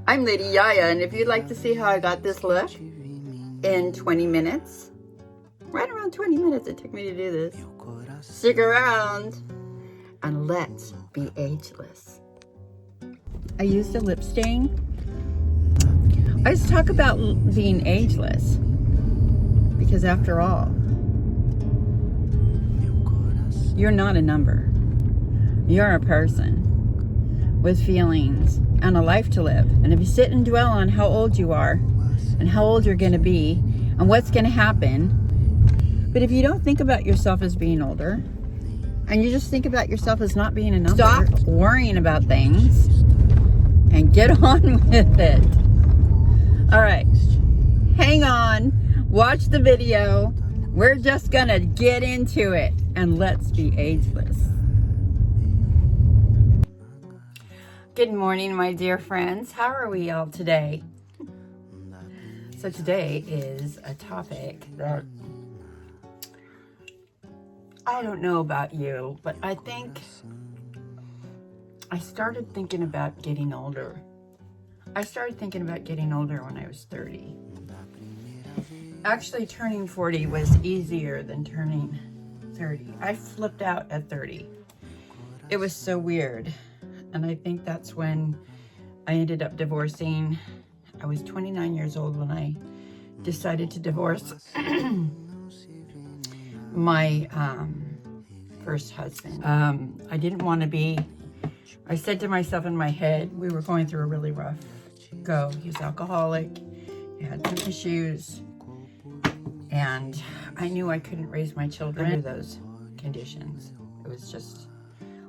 I'm Lady Yaya, and if you'd like to see how I got this look in 20 minutes, right around 20 minutes it took me to do this, stick around and let's be ageless. I used a lip stain. I just talk about being ageless because after all, you're not a number. You're a person with feelings and a life to live. And if you sit and dwell on how old you are and how old you're going to be and what's going to happen, but if you don't think about yourself as being older and you just think about yourself as not being a number, stop worrying about things and get on with it. All right, hang on, watch the video. We're just going to get into it and let's be ageless. Good morning, my dear friends. How are we all today? So today is a topic that I don't know about you, but I think I started thinking about getting older. I started thinking about getting older when I was 30. Actually, turning 40 was easier than turning 30. I flipped out at 30. It was so weird. And I think that's when I ended up divorcing. I was 29 years old when I decided to divorce my first husband. I didn't want to be, I said to myself in my head, we were going through a really rough go. He was alcoholic, he had some issues, and I knew I couldn't raise my children under those conditions. It was just,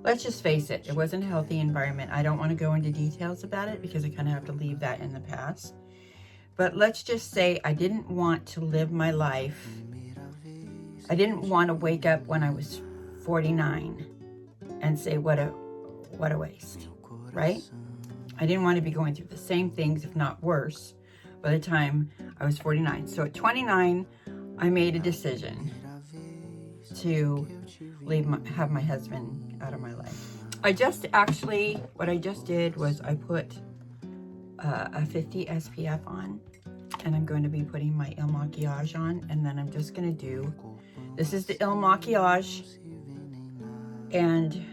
let's just face it, it wasn't a healthy environment. I don't want to go into details about it because I kind of have to leave that in the past. But let's just say I didn't want to live my life. I didn't want to wake up when I was 49 and say, what a waste, right? I didn't want to be going through the same things, if not worse, by the time I was 49. So at 29, I made a decision to have my husband out of my life. What I just did was I put a 50 SPF on, and I'm going to be putting my Il Makiage on, and then I'm just going to do, this is the Il Makiage, and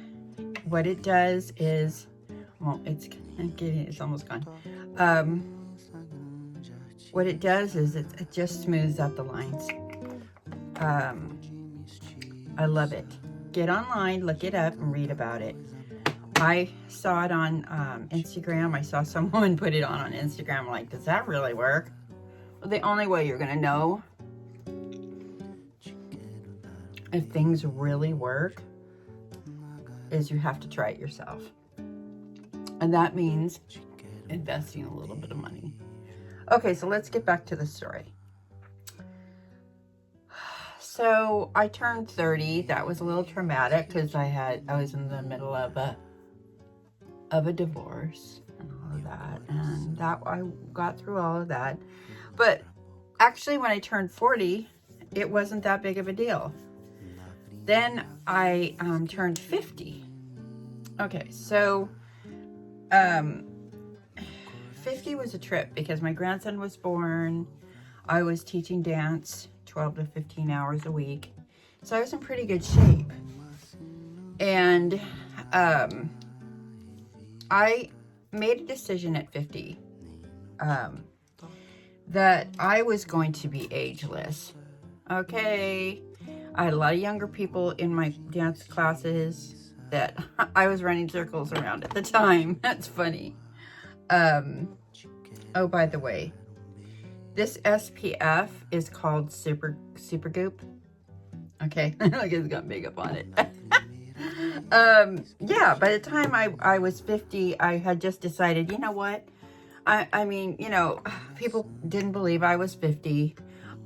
what it does is, well, it's almost gone. What it does is it just smooths out the lines. I love it. Get online, look it up, and read about it. I saw it on Instagram. I saw some woman put it on Instagram. I'm like, does that really work? Well, the only way you're going to know if things really work is you have to try it yourself. And that means investing a little bit of money. Okay, so let's get back to the story. So I turned 30. That was a little traumatic because I was in the middle of a divorce and all of that, and that I got through all of that. But actually, when I turned 40, it wasn't that big of a deal. Then I turned 50. Okay, so 50 was a trip because my grandson was born. I was teaching dance 12 to 15 hours a week. So I was in pretty good shape. And I made a decision at 50 that I was going to be ageless. Okay. I had a lot of younger people in my dance classes that I was running circles around at the time. That's funny. Oh, by the way, this SPF is called Super Goop. Okay, like it's got makeup on it. Yeah, by the time I was 50, I had just decided, you know what? I mean, you know, people didn't believe I was 50.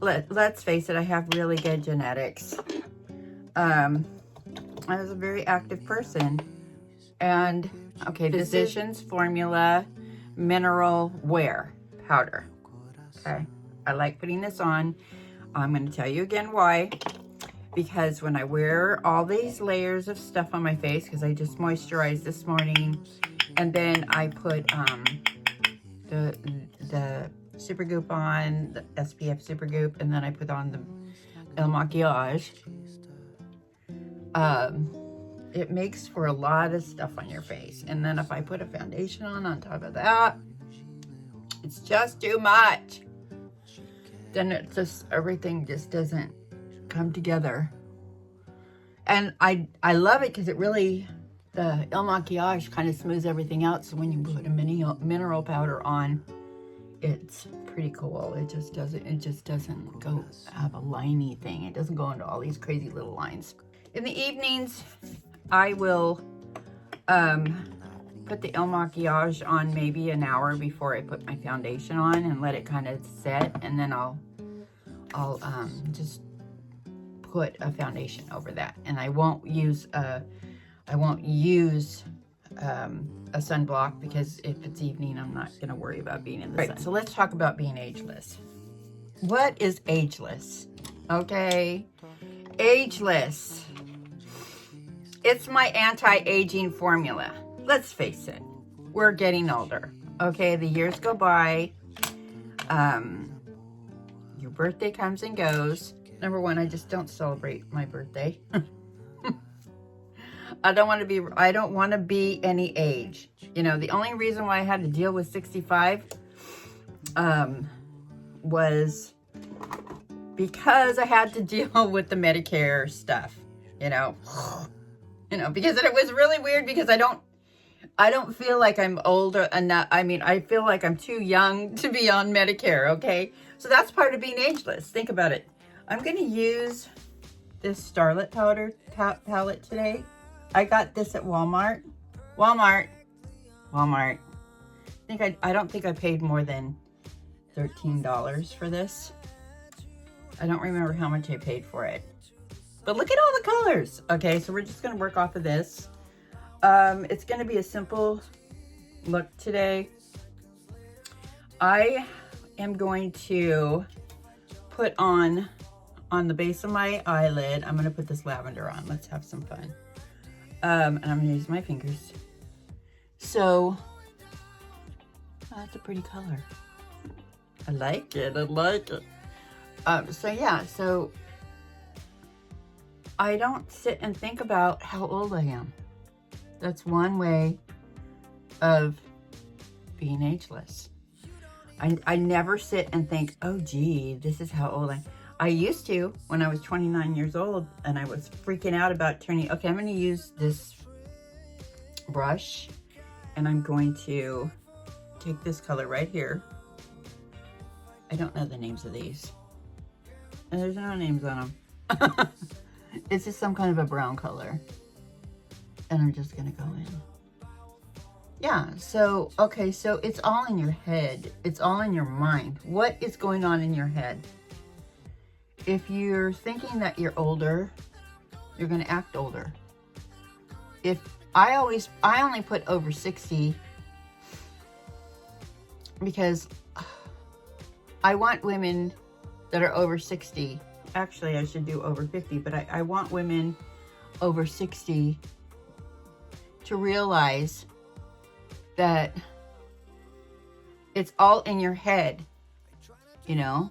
Let's face it, I have really good genetics. I was a very active person. And, okay, Physicians Formula Mineral Wear Powder. Okay, I like putting this on. I'm going to tell you again why. Because when I wear all these layers of stuff on my face, because I just moisturized this morning, and then I put the Super Goop on, the SPF Super Goop, and then I put on the El Maquillage. It makes for a lot of stuff on your face. And then if I put a foundation on top of that, it's just too much. Then it just, everything just doesn't come together. And I love it because it really, the El Maquillage kind of smooths everything out. So when you put a mineral powder on, it's pretty cool. It just doesn't go have a liney thing. It doesn't go into all these crazy little lines. In the evenings, I will put the El Maquillage on maybe an hour before I put my foundation on and let it kind of set, and then I'll just put a foundation over that. And I won't use a sunblock because if it's evening, I'm not going to worry about being in the sun. So let's talk about being ageless. What is ageless? Okay, ageless. It's my anti-aging formula. Let's face it, we're getting older. Okay, the years go by. Your birthday comes and goes. Number one, I just don't celebrate my birthday. I don't want to be any age. You know, the only reason why I had to deal with 65 was because I had to deal with the Medicare stuff, you know. Because it was really weird because I don't feel like I'm older enough. I mean, I feel like I'm too young to be on Medicare, okay? So that's part of being ageless. Think about it. I'm going to use this Starlet powder palette today. I got this at Walmart. I don't think I paid more than $13 for this. I don't remember how much I paid for it. But look at all the colors. Okay, so we're just going to work off of this. It's going to be a simple look today. I am going to put on the base of my eyelid, I'm going to put this lavender on. Let's have some fun. And I'm going to use my fingers. So, that's a pretty color. I like it. So yeah, so I don't sit and think about how old I am. That's one way of being ageless. I never sit and think, oh gee, this is how old I am. I used to when I was 29 years old and I was freaking out about turning. Okay, I'm going to use this brush and I'm going to take this color right here. I don't know the names of these. And there's no names on them. It's just some kind of a brown color. And I'm just going to go in. Yeah, so, okay, so it's all in your head. It's all in your mind. What is going on in your head? If you're thinking that you're older, you're going to act older. If I only put over 60 because I want women that are over 60. Actually, I should do over 50, but I want women over 60 to realize that it's all in your head, you know?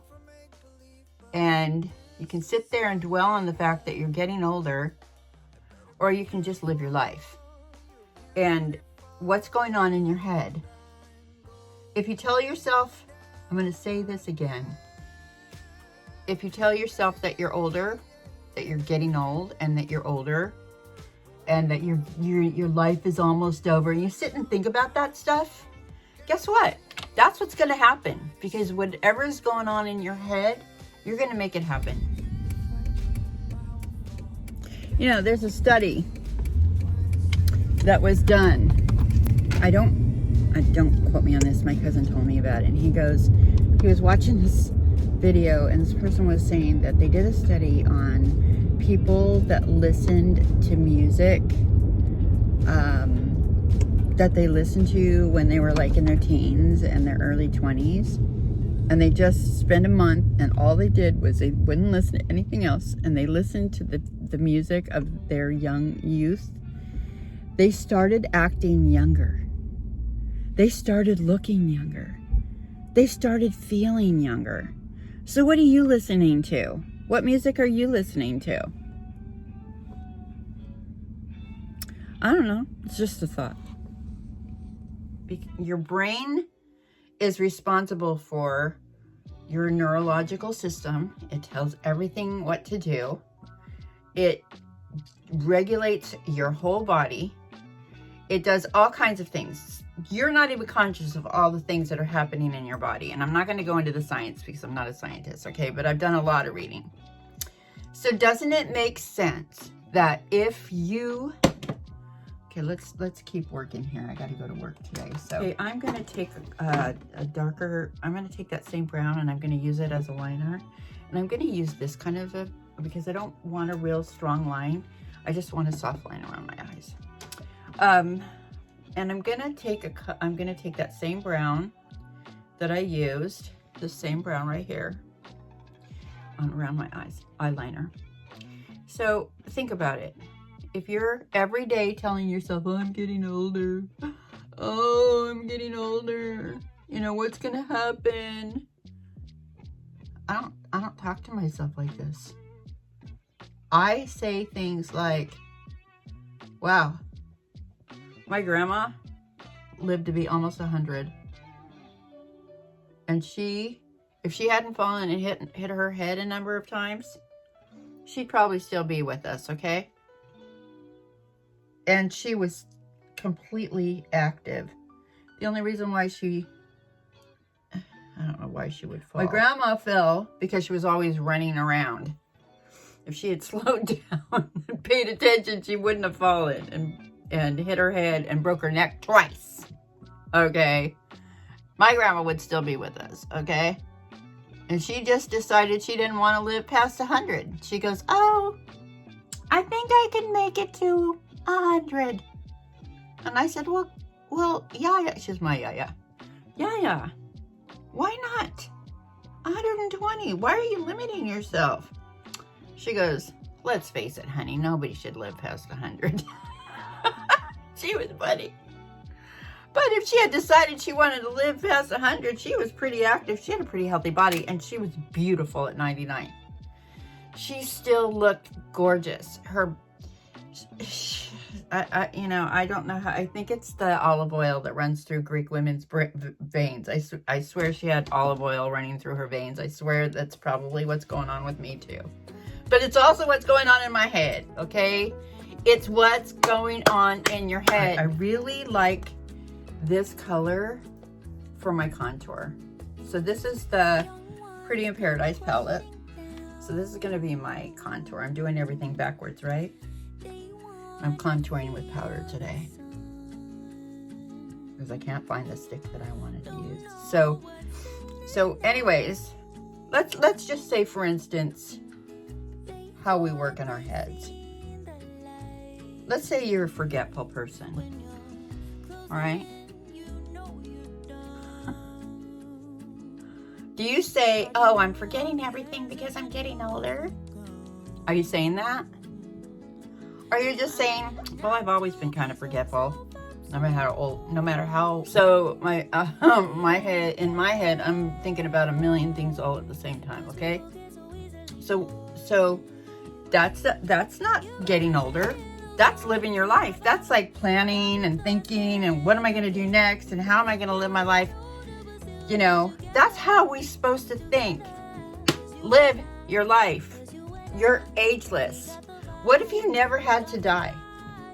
And you can sit there and dwell on the fact that you're getting older, or you can just live your life. And what's going on in your head? If you tell yourself, I'm going to say this again. If you tell yourself that you're older, that you're getting old, and that you're older, and that your life is almost over, and you sit and think about that stuff, guess what? That's what's going to happen. Because whatever is going on in your head, you're going to make it happen. You know, there's a study that was done. I don't quote me on this. My cousin told me about it. And he was watching this video, and this person was saying that they did a study on people that listened to music that they listened to when they were like in their teens and their early 20s. And they just spent a month, and all they did was they wouldn't listen to anything else, and they listened to the music of their young youth. They started acting younger. They started looking younger. they started feeling younger. So what are you listening to? What music are you listening to? I don't know. It's just a thought. Your brain is responsible for your neurological system. It tells everything what to do. It regulates your whole body. It does all kinds of things. You're not even conscious of all the things that are happening in your body. And I'm not going to go into the science because I'm not a scientist, okay? But I've done a lot of reading. So doesn't it make sense that if you... Okay, let's keep working here. I got to go to work today. So okay, I'm going to take a darker... I'm going to take that same brown and I'm going to use it as a liner. And I'm going to use this kind of a... Because I don't want a real strong line. I just want a soft line around my eyes. And I'm gonna take that same brown that I used, the same brown right here, around my eyes, eyeliner. So think about it. If you're every day telling yourself, "Oh, I'm getting older. Oh, I'm getting older. You know what's gonna happen?" I don't talk to myself like this. I say things like, "Wow. My grandma lived to be almost 100. And if she hadn't fallen and hit her head a number of times, she'd probably still be with us, okay? And she was completely active. The only reason why I don't know why she would fall. My grandma fell because she was always running around. If she had slowed down and paid attention, she wouldn't have fallen and hit her head and broke her neck twice, okay? My grandma would still be with us, okay? And she just decided she didn't want to live past 100. She goes, "Oh, I think I can make it to 100. And I said, well, yeah. She's my yeah. Yeah. Why not 120? Why are you limiting yourself? She goes, "Let's face it, honey, nobody should live past 100. She was funny. But if she had decided she wanted to live past 100, she was pretty active. She had a pretty healthy body, and she was beautiful at 99. She still looked gorgeous. I don't know how. I think it's the olive oil that runs through Greek women's veins. I swear she had olive oil running through her veins. I swear that's probably what's going on with me too. But it's also what's going on in my head, okay? It's what's going on in your head. I really like this color for my contour. So this is the Pretty in Paradise palette. So this is going to be my contour. I'm doing everything backwards, right? I'm contouring with powder today because I can't find the stick that I wanted to use. So anyways, let's just say, for instance, how we work in our heads. Let's say you're a forgetful person. All right? Do you say, "Oh, I'm forgetting everything because I'm getting older"? Are you saying that? Or are you just saying, "Well, I've always been kind of forgetful, no matter how." So in my head, I'm thinking about a million things all at the same time. Okay. So that's not getting older. That's living your life. That's like planning and thinking and what am I going to do next and how am I going to live my life? You know, that's how we're supposed to think. Live your life. You're ageless. What if you never had to die?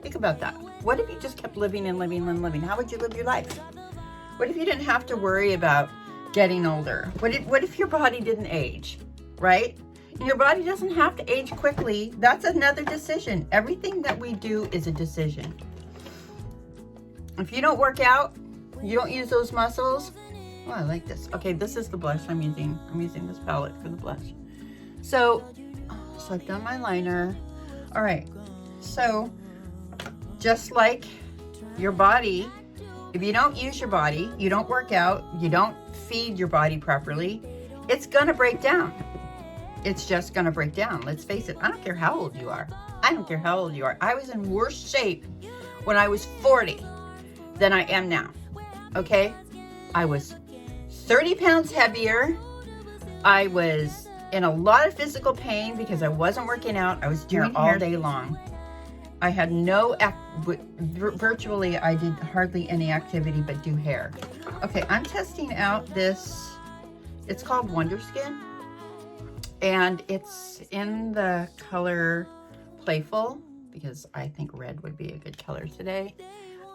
Think about that. What if you just kept living and living and living? How would you live your life? What if you didn't have to worry about getting older? What if your body didn't age, right? And your body doesn't have to age quickly. That's another decision. Everything that we do is a decision. If you don't work out, you don't use those muscles. Oh, I like this. Okay, this is the blush I'm using. I'm using this palette for the blush. So I've done my liner. All right. So just like your body, if you don't use your body, you don't work out, you don't feed your body properly, it's going to break down. It's just going to break down. Let's face it. I don't care how old you are. I was in worse shape when I was 40 than I am now. Okay? I was 30 pounds heavier. I was in a lot of physical pain because I wasn't working out. I was doing all day long. I had no, virtually I did hardly any activity but do hair. Okay, I'm testing out this, it's called Wonder Skin. And it's in the color Playful, because I think red would be a good color today.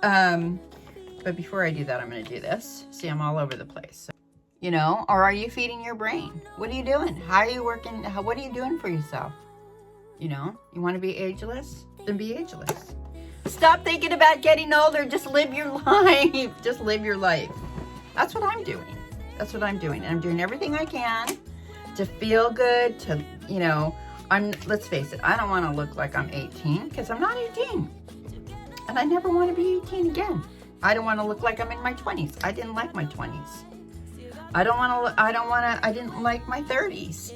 But before I do that, I'm gonna do this. See, I'm all over the place. You know, or are you feeding your brain? What are you doing? How are you working? What are you doing for yourself? You know, you want to be ageless? Then be ageless. Stop thinking about getting older. Just live your life. Just live your life. That's what I'm doing. That's what I'm doing. And I'm doing everything I can to feel good, to, you know, let's face it, I don't want to look like I'm 18 because I'm not 18. And I never want to be 18 again. I don't want to look like I'm in my 20s. I didn't like my 20s. I didn't like my 30s.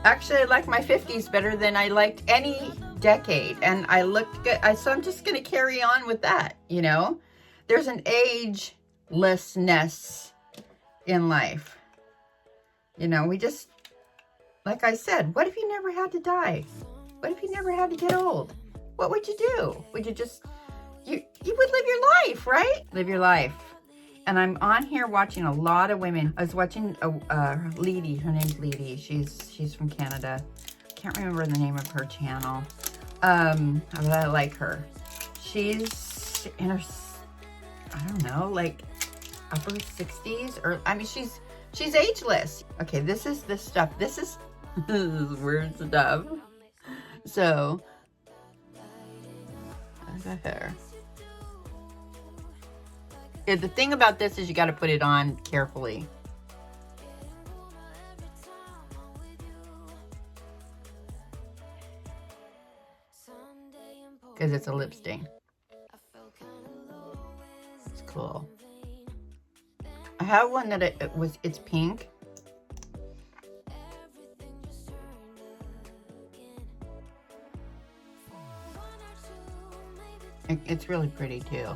Actually, I like my 50s better than I liked any decade. And I looked good. So I'm just going to carry on with that, you know? There's an agelessness in life. You know, we just, like I said, what if you never had to die? What if you never had to get old? What would you do? Would you just, you would live your life, right? Live your life. And I'm on here watching a lot of women. I was watching Leedy. Her name's Leedy. She's from Canada. Can't remember the name of her channel. But I like her. She's in her, I don't know, like upper 60s, or I mean, she's ageless. Okay, this is the stuff. This is weird stuff. So, look at her. Yeah, the thing about this is you got to put it on carefully. Because it's a lip stain. It's cool. I have one that it's pink. It's really pretty too.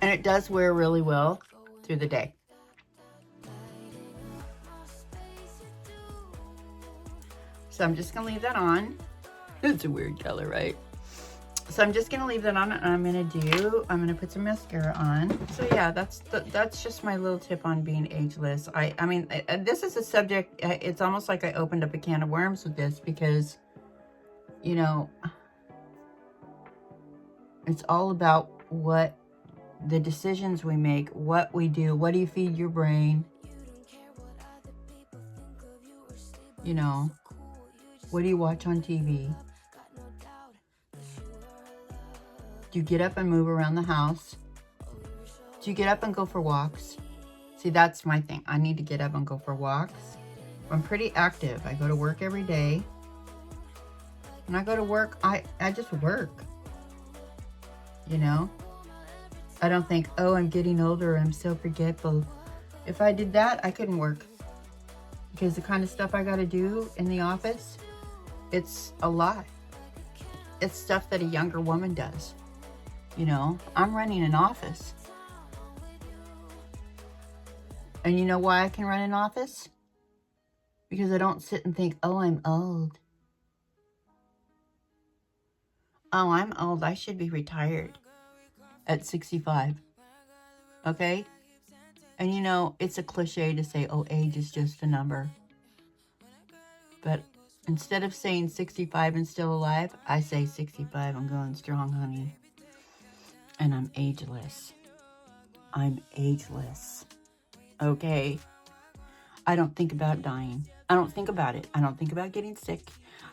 And it does wear really well through the day. So I'm just gonna leave that on. It's a weird color, right? So I'm just gonna leave that on, and I'm gonna put some mascara on. So yeah, that's just my little tip on being ageless. I mean, this is a subject, it's almost like I opened up a can of worms with this, because, you know, it's all about what the decisions we make, what we do. What do you feed your brain? You know, what do you watch on TV? Do you get up and move around the house? Do you get up and go for walks? See, that's my thing. I need to get up and go for walks. I'm pretty active. I go to work every day. When I go to work, I just work. You know? I don't think, oh, I'm getting older, I'm so forgetful. If I did that, I couldn't work. Because the kind of stuff I gotta do in the office, it's a lot. It's stuff that a younger woman does. You know, I'm running an office. And you know why I can run an office? Because I don't sit and think, oh, I'm old. Oh, I'm old, I should be retired at 65. Okay? And you know, it's a cliche to say, oh, age is just a number. But instead of saying 65 and still alive, I say 65, I'm going strong, honey. And I'm ageless. I'm ageless. Okay? I don't think about dying. I don't think about it. I don't think about getting sick.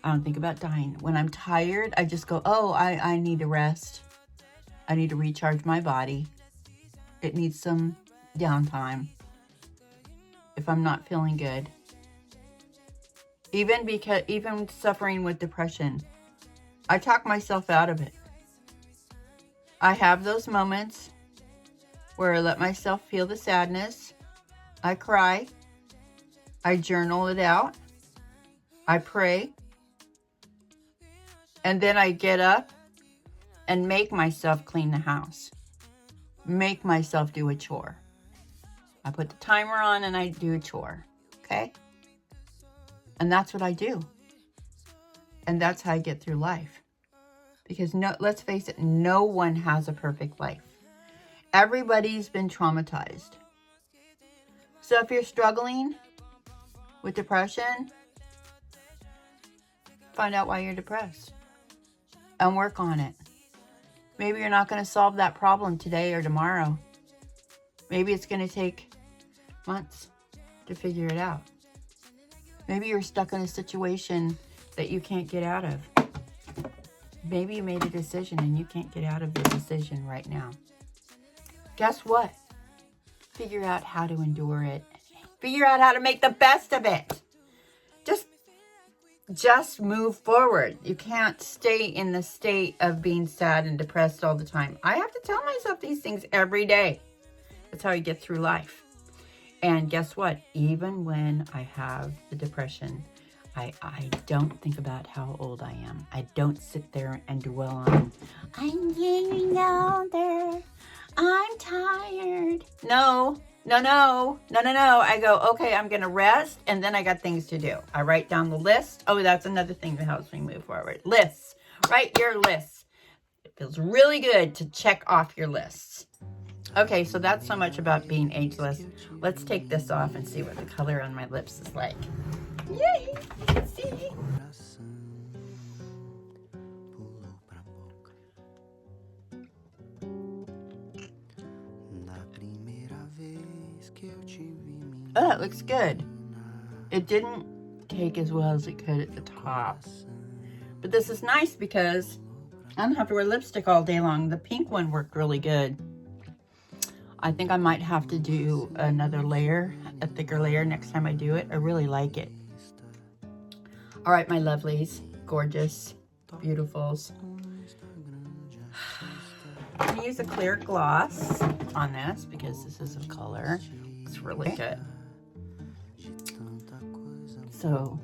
I don't think about dying. When I'm tired, I just go, oh, I need to rest. I need to recharge my body. It needs some downtime if I'm not feeling good. Even suffering with depression, I talk myself out of it. I have those moments where I let myself feel the sadness. I cry. I journal it out. I pray. And then I get up and make myself clean the house. Make myself do a chore. I put the timer on and I do a chore. Okay? And that's what I do. And that's how I get through life. Because let's face it, no one has a perfect life. Everybody's been traumatized. So if you're struggling with depression, find out why you're depressed and work on it. Maybe you're not going to solve that problem today or tomorrow. Maybe it's going to take months to figure it out. Maybe you're stuck in a situation that you can't get out of. Maybe you made a decision and you can't get out of the decision right now. Guess what? Figure out how to endure it. Figure out how to make the best of it. Just move forward. You can't stay in the state of being sad and depressed all the time. I have to tell myself these things every day. That's how I get through life. And guess what? Even when I have the depression, I don't think about how old I am. I don't sit there and dwell on, I'm getting older. I'm tired. No. I go, okay, I'm going to rest, and then I got things to do. I write down the list. Oh, that's another thing that helps me move forward. Lists. Write your lists. It feels really good to check off your lists. Okay, so that's so much about being ageless. Let's take this off and see what the color on my lips is like. Yay! Let's see. Oh, it looks good. It didn't take as well as it could at the top. But this is nice because I don't have to wear lipstick all day long. The pink one worked really good. I think I might have to do another layer, a thicker layer next time I do it. I really like it. All right, my lovelies, gorgeous, beautifuls. I'm going to use a clear gloss on this because this is a color. It's really good. So,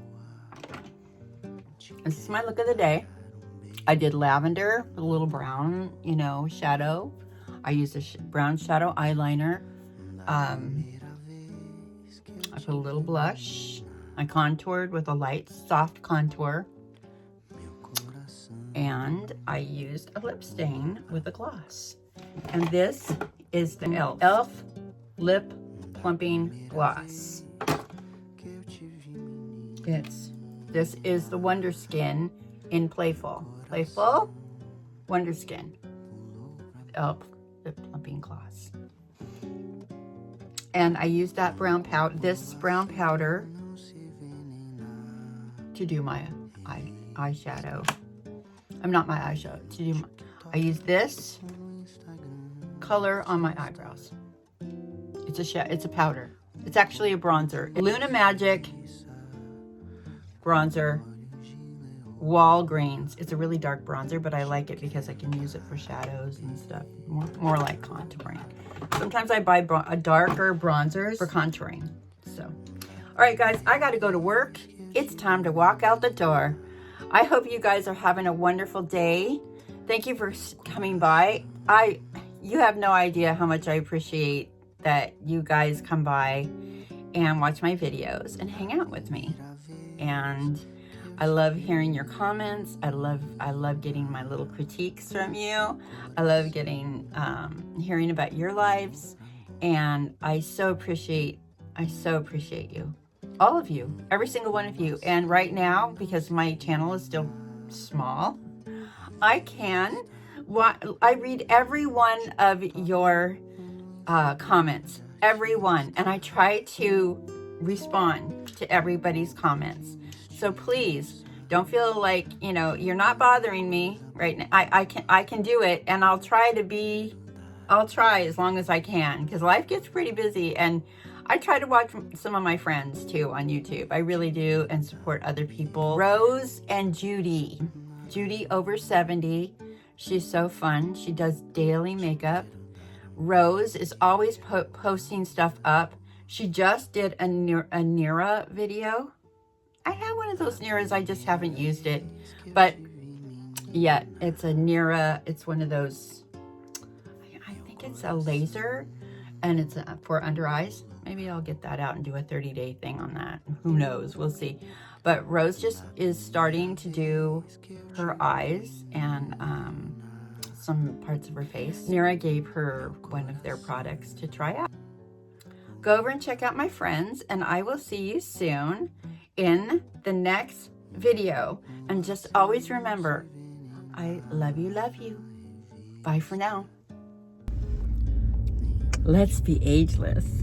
this is my look of the day. I did lavender with a little brown, shadow. I used a brown shadow eyeliner. I put a little blush. I contoured with a light, soft contour. And I used a lip stain with a gloss. And this is the e.l.f. Lip Plumping Gloss. This is the Wonder Skin in Playful. Playful Wonder Skin. e.l.f. Lip Plumping Gloss. And I used that this brown powder to do my eyeshadow. Not my eyeshadow. I use this color on my eyebrows. It's a powder. It's actually a bronzer. Luna Magic bronzer, Walgreens. It's a really dark bronzer, but I like it because I can use it for shadows and stuff. More like contouring. Sometimes I buy darker bronzers for contouring. So, all right, guys, I got to go to work. It's time to walk out the door. I hope you guys are having a wonderful day. Thank you for coming by. You have no idea how much I appreciate that you guys come by and watch my videos and hang out with me. And I love hearing your comments. I love getting my little critiques from you. I love getting hearing about your lives, and I so appreciate you, all of you, every single one of you. And right now, because my channel is still small, I read every one of your comments, every one, and I try to respond to everybody's comments. So please don't feel like you're not bothering me right now. I can do it, and I'll try as long as I can, because life gets pretty busy, and I try to watch some of my friends too on YouTube. I really do, and support other people. Rose and Judy over 70. She's so fun. She does daily makeup. Rose is always posting stuff up. She just did a Nira video. I have one of those Niras, I just haven't used it. But yet. It's a Nira, it's one of those, I think it's a laser, and it's for under eyes. Maybe I'll get that out and do a 30-day thing on that. Who knows? We'll see. But Rose just is starting to do her eyes and some parts of her face. Nira gave her one of their products to try out. Go over and check out my friends, and I will see you soon in the next video. And just always remember, I love you, love you. Bye for now. Let's be ageless.